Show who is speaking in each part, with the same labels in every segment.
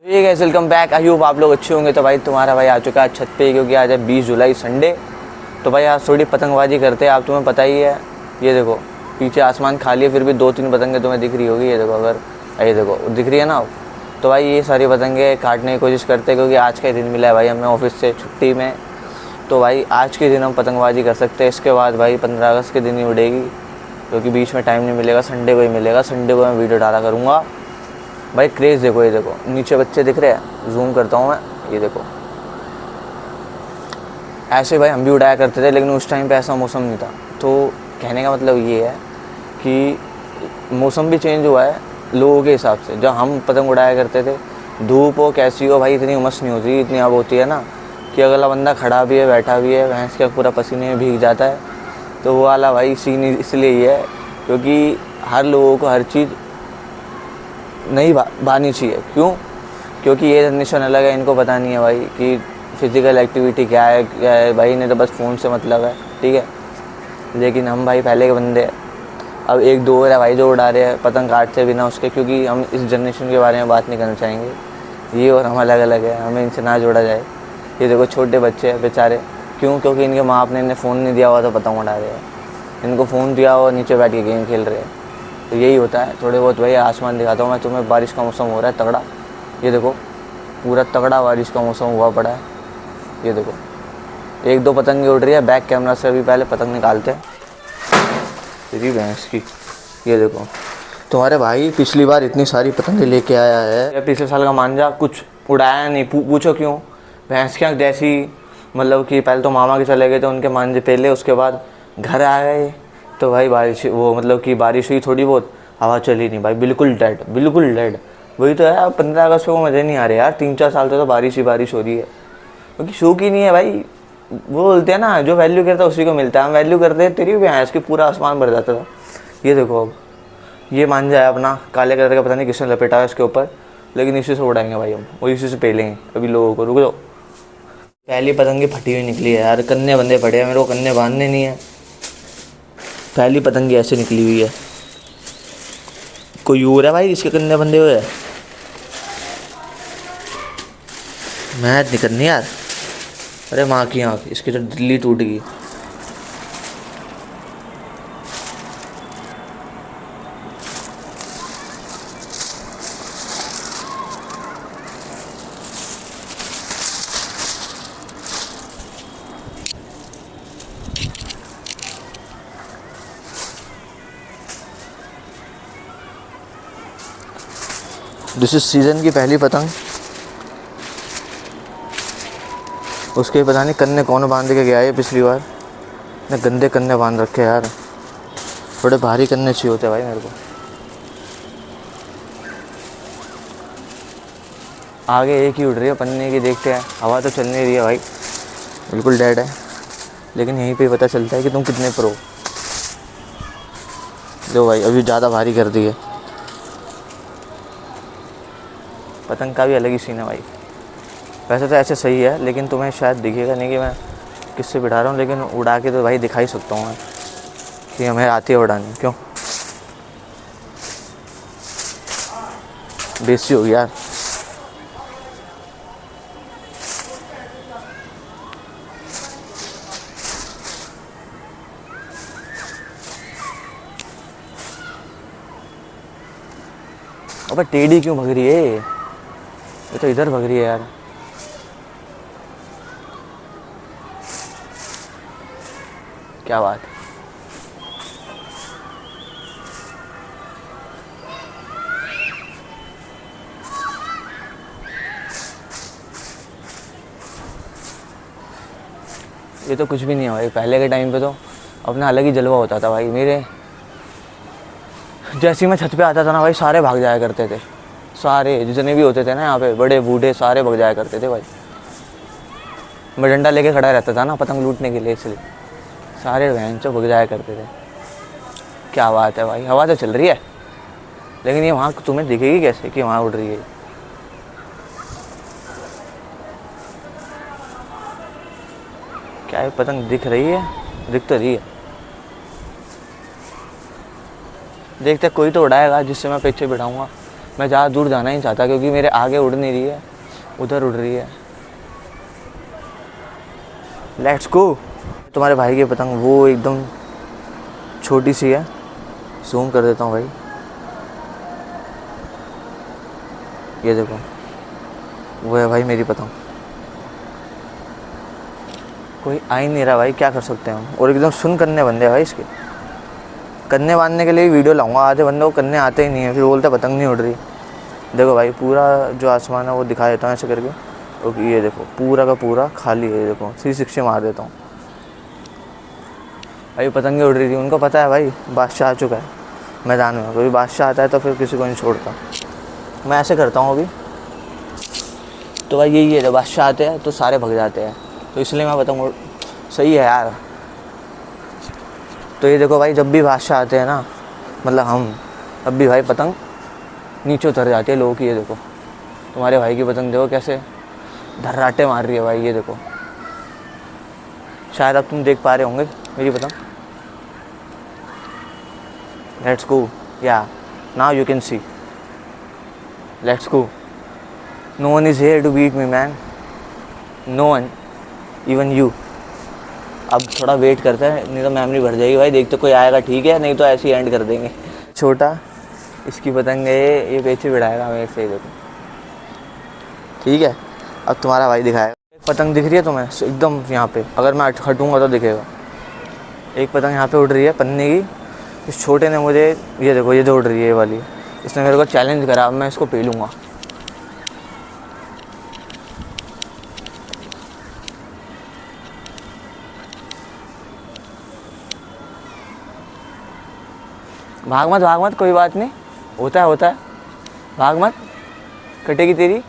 Speaker 1: ये guys welcome back. I hope आप लोग अच्छे होंगे। तो भाई तुम्हारा भाई आ चुका है छत पे, क्योंकि आज है 20 जुलाई संडे। तो भाई आज थोड़ी पतंगबाजी करते हैं। आप तुम्हें पता ही है, ये देखो पीछे आसमान खाली है, फिर भी 2-3 पतंगे तुम्हें दिख रही होगी। ये देखो, अगर ये देखो दिख रही है ना। तो भाई ये सारी पतंगे काटने की कोशिश करते हैं, क्योंकि आज का ही दिन मिला है भाई हमें ऑफिस से छुट्टी में। तो भाई आज के दिन हम पतंगबाजी कर सकते हैं। इसके बाद भाई 15 अगस्त के दिन ही उड़ेगी, क्योंकि बीच में टाइम नहीं मिलेगा। संडे को ही मिलेगा। संडे को मैं वीडियो डाला करूँगा। भाई क्रेज़ देखो, ये देखो नीचे बच्चे दिख रहे हैं, जूम करता हूँ मैं, ये देखो। ऐसे भाई हम भी उड़ाया करते थे, लेकिन उस टाइम पे ऐसा मौसम नहीं था। तो कहने का मतलब ये है कि मौसम भी चेंज हुआ है लोगों के हिसाब से। जब हम पतंग उड़ाया करते थे, धूप हो कैसी हो भाई, इतनी उमस नहीं होती। इतनी अब होती है ना कि अगला बंदा खड़ा भी है बैठा भी है, भैंस का पूरा पसीने में भीग जाता है। तो वो वाला भाई सीन इसलिए ही है, क्योंकि हर लोगों को हर चीज़ नहीं भानी चाहिए। क्यों? क्योंकि ये जनरेशन अलग है, इनको पता नहीं है भाई कि फ़िज़िकल एक्टिविटी क्या है भाई। नहीं तो बस फ़ोन से मतलब है, ठीक है। लेकिन हम भाई पहले के बंदे हैं। अब एक दो है भाई जो उड़ा रहे हैं पतंग काटते बिना उसके, क्योंकि हम इस जनरेशन के बारे में बात नहीं करना चाहेंगे। ये और हम अलग अलग है, हमें इनसे ना जोड़ा जाए। ये देखो छोटे बच्चे हैं बेचारे। क्यों? क्योंकि इनके माँ बाप ने इन्हें फ़ोन नहीं दिया हुआ तो पतंग उड़ा रहे हैं। इनको फ़ोन दिया हुआ, नीचे बैठ के गेम खेल रहे हैं। तो यही होता है थोड़े बहुत। भाई आसमान दिखाता हूँ मैं तुम्हें, बारिश का मौसम हो रहा है तगड़ा। ये देखो पूरा तगड़ा बारिश का मौसम हुआ पड़ा है। ये देखो एक दो पतंगे उड़ रही है। बैक कैमरा से अभी पहले पतंग निकालते हैं तेरी भैंस की। ये देखो तुम्हारे भाई पिछली बार इतनी सारी पतंगे लेके आया है। पिछले साल का मांझा कुछ उड़ाया नहीं। पूछो क्यों? भैंस की आँख जैसी, मतलब कि पहले तो मामा के चले गए थे उनके मांझे पहले, उसके बाद घर आ गए। तो भाई बारिश, वो मतलब कि बारिश हुई थोड़ी बहुत, हवा चली नहीं भाई, बिल्कुल डेड, बिल्कुल डेड। वही तो है, 15 अगस्त को मज़े नहीं आ रहे यार। 3-4 साल से तो बारिश ही बारिश हो रही है, क्योंकि शौक ही नहीं है भाई। वो बोलते हैं ना, जो वैल्यू करता है उसी को मिलता है। हम वैल्यू करते हैं, तेरी भी है इसकी, पूरा आसमान भर जाता था। ये देखो अब ये मांझा है अपना, काले कलर का, पता नहीं किसने लपेटा है इसके ऊपर, लेकिन इसी से उड़ाएंगे भाई हम, और इसी से पेलेंगे अभी लोगों को। रुक जाओ, पहली पतंगी फटी हुई निकली है यार। कन्ने बंदे पड़े हैं, मेरे को कन्ने बांधने नहीं है। पहली पतंगी ऐसे निकली हुई है। कोई और है भाई इसके कन्ने बंधे हुए हैं? मैं नहीं करनी यार। अरे माँ की आँख, इसकी तो दिल्ली टूट गई। दिस इज सीज़न की पहली पतंग। उसके पता नहीं कन्ने कौन बांध के गया है पिछली बार। इतने गंदे कन्ने बांध रखे यार। थोड़े भारी कन्ने चाहिए होते भाई मेरे को। आगे एक ही उड़ रही है पन्ने की, देखते हैं। हवा तो चल नहीं रही है भाई, बिल्कुल डेड है। लेकिन यहीं पे पता चलता है कि तुम कितने प्रो। लो भाई अभी ज़्यादा भारी कर दी है। पतंग का भी अलग ही सीन है भाई। वैसे तो ऐसे सही है, लेकिन तुम्हें शायद दिखेगा नहीं कि मैं किससे बिठा रहा हूँ, लेकिन उड़ा के तो भाई दिखा ही सकता हूँ मैं कि हमें आती है उड़ानी। क्यों? बेइज्जती होगी यार। अबे टेढ़ी क्यों भग रही है? ये तो इधर भग रही है यार। क्या बात है। ये तो कुछ भी नहीं है भाई। पहले के टाइम पे तो अपना अलग ही जलवा होता था भाई। मेरे जैसे ही मैं छत पे आता था ना भाई, सारे भाग जाया करते थे। सारे जितने भी होते थे ना यहाँ पे, बड़े बूढ़े सारे भाग जाया करते थे भाई। मैं डंडा लेके खड़ा रहता था ना पतंग लूटने के लिए, इसलिए सारे बहन चो भाग जाया करते थे। क्या बात है भाई, हवा तो चल रही है, लेकिन ये वहाँ तुम्हें दिखेगी कैसे कि वहाँ उड़ रही है? क्या ये पतंग दिख रही है? दिख तो रही है। देखते कोई तो उड़ाएगा जिससे मैं पीछे बिठाऊंगा। मैं ज़्यादा दूर जाना ही नहीं चाहता क्योंकि मेरे आगे उड़ नहीं रही है, उधर उड़ रही है। Let's go. तुम्हारे भाई की पतंग वो एकदम छोटी सी है, जूम कर देता हूँ भाई, ये देखो वो है भाई मेरी पतंग। कोई आ ही नहीं रहा भाई, क्या कर सकते हैं हम। और एकदम सुन कन्ने बंदे हैं भाई इसके, कन्ने बांधने के लिए वीडियो लाऊंगा। आधे बंदों को कन्ने आते ही नहीं है, फिर बोलते पतंग नहीं उड़ रही। देखो भाई पूरा जो आसमान है वो दिखा देता हूँ ऐसे करके, और ये देखो पूरा का पूरा खाली है। देखो 360 मार देता हूँ भाई, पतंगें उड़ रही थी। उनको पता है भाई बादशाह आ चुका है मैदान में, कोई बादशाह आता है तो फिर किसी को नहीं छोड़ता। मैं ऐसे करता हूँ अभी, तो भाई यही है, जब बादशाह आते हैं तो सारे भग जाते हैं, तो इसलिए मैं पतंग सही है यार। तो ये देखो भाई जब भी बादशाह आते हैं ना, मतलब हम, तब भी भाई पतंग नीचे उतर जाती है लोगों की। ये देखो तुम्हारे भाई की पतंग देखो कैसे धर्राटे मार रही है भाई, ये देखो। शायद अब तुम देख पा रहे होंगे मेरी पतंग। लेट्स गो, या now you can see, let's go. No one is here to beat me man, no one, even you. अब थोड़ा वेट करते हैं, नहीं तो मेमोरी भर जाएगी भाई। देखते कोई आएगा ठीक है, नहीं तो ऐसे ही एंड कर देंगे। छोटा इसकी पतंग है, ये पीछे बिठाएगा मेरे से, देखो ठीक है। अब तुम्हारा भाई दिखाएगा। एक पतंग दिख रही है तुम्हें एकदम यहाँ पे, अगर मैं हटूँगा तो दिखेगा। एक पतंग यहाँ पे उड़ रही है पन्नी की। इस छोटे ने मुझे, ये देखो ये जो उड़ रही है ये वाली, इसने मेरे को चैलेंज करा। अब मैं इसको पी लूँगा। भाग मत, कोई बात नहीं, होता है, भाग मत, कटेगी तेरी,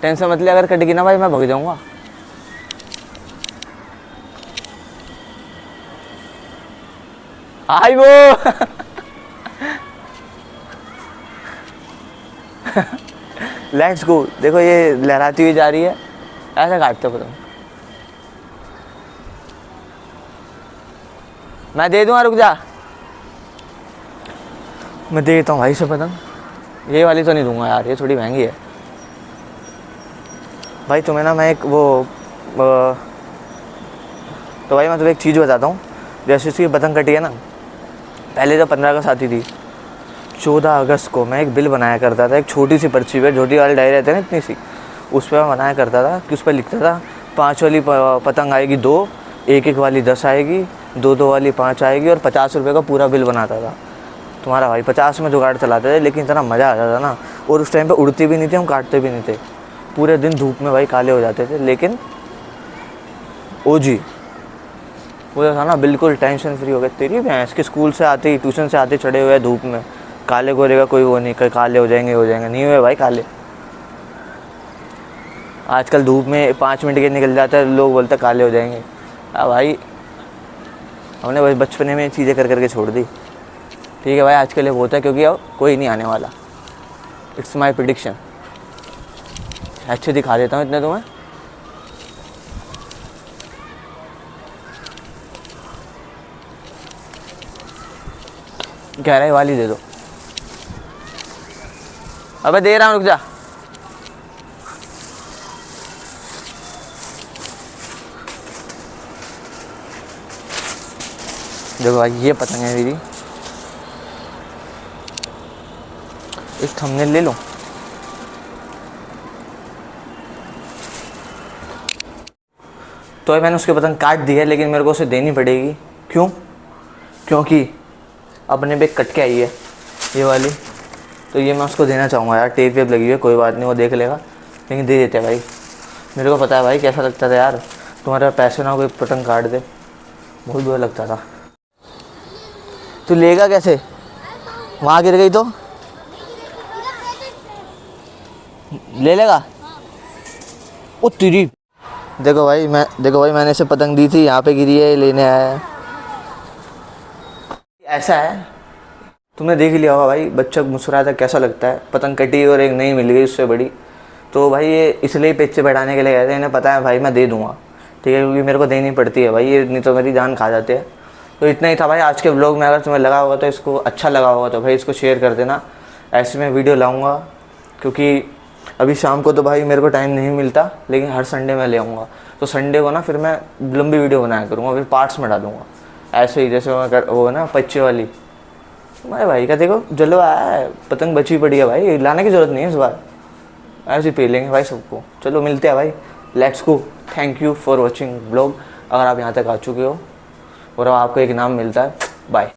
Speaker 1: टेंशन मत ले। अगर कटेगी ना भाई मैं भाग जाऊँगा। आई वो लेट्स गो। देखो ये लहराती हुई जा रही है, ऐसा काटते हो पतंग। मैं दे दूँगा, रुक जा, मैं दे देता हूँ भाई से पतंग। ये वाली तो नहीं दूंगा यार, ये थोड़ी महंगी है भाई। तुम्हें ना मैं एक तो भाई मैं तुम्हें एक चीज़ बताता हूँ। जैसे इसकी पतंग कटी है ना, पहले तो 15 अगस्त आती थी, 14 अगस्त को मैं एक बिल बनाया करता था। एक छोटी सी पर्ची पे, छोटी वाली डायरी रहती है ना इतनी सी, उस पर मैं बनाया करता था कि उस पर लिखता था 5 वाली पतंग आएगी 2, 1 वाली 10 आएगी, 2 वाली 5 आएगी, और 50 रुपये का पूरा बिल बनाता था। तुम्हारा भाई 50 में जुगाड़ चलाते थे, लेकिन इतना मज़ा आता था ना। और उस टाइम पे उड़ती भी नहीं थी, हम काटते भी नहीं थे। पूरे दिन धूप में भाई काले हो जाते थे, लेकिन ओजी वो था ना, बिल्कुल टेंशन फ्री हो गए। तेरी भैंस के स्कूल से आते ही, ट्यूशन से आते चढ़े हुए धूप में, काले गोरे का कोई वो नहीं, कहीं काले हो जाएंगे नहीं हुए भाई काले। आजकल धूप में 5 मिनट के निकल जाता है, लोग बोलते काले हो जाएंगे। अब भाई हमने बस बचपने में चीज़ें कर करके छोड़ दी। ठीक है भाई, आज के लिए होता है, क्योंकि अब कोई नहीं आने वाला। It's my prediction. अच्छे दिखा देता हूँ इतने तुम्हें। गहराई वाली दे दो। अबे दे रहा हूँ, रुक जा। देखो भाई ये पतंग है मेरी, एक थंबनेल ले लो। तो मैंने उसके पतंग काट दी है, लेकिन मेरे को उसे देनी पड़ेगी। क्यों? क्योंकि अपने पे कट के आई है ये वाली, तो ये मैं उसको देना चाहूँगा यार। टेप वेप लगी हुई है, कोई बात नहीं, वो देख लेगा, लेकिन दे देते हैं भाई। मेरे को पता है भाई कैसा लगता था यार, तुम्हारे पैसे ना कोई पतंग काट दे, बहुत बुरा लगता था। तू लेगा कैसे? वहाँ गिर गई तो ले लेगा। ओ तेरी, देखो भाई मैंने इसे पतंग दी थी, यहाँ पे गिरी है, लेने आया है। ऐसा है, तुमने देख लिया होगा भाई, बच्चा मुस्कुराया था, कैसा लगता है। पतंग कटी और एक नई मिल गई उससे बड़ी। तो भाई ये इसलिए पेच से बैठाने के लिए कहते हैं, इन्हें पता है भाई मैं दे दूँगा, ठीक है, क्योंकि मेरे को देनी पड़ती है भाई, ये नहीं तो मेरी जान खा जाती है। तो इतना ही था भाई आज के व्लॉग में। अगर तुम्हें लगा होगा तो इसको अच्छा लगा होगा तो भाई इसको शेयर कर देना, ऐसे मैं वीडियो लाऊंगा, क्योंकि अभी शाम को तो भाई मेरे को टाइम नहीं मिलता, लेकिन हर संडे मैं ले आऊँगा। तो संडे को ना फिर मैं लंबी वीडियो बनाया करूँगा, फिर पार्ट्स में डालूंगा, ऐसे ही जैसे मैं वो है ना पच्चे वाली। मैं भाई का देखो जलवा है, पतंग बची पड़ी है भाई, लाने की ज़रूरत नहीं है इस बार, ऐसे ही पी लेंगे भाई सबको। चलो मिलते हैं भाई, let's go. Thank you for watching blog. अगर आप यहाँ तक आ चुके हो और अब आपको एक इनाम मिलता है, बाय।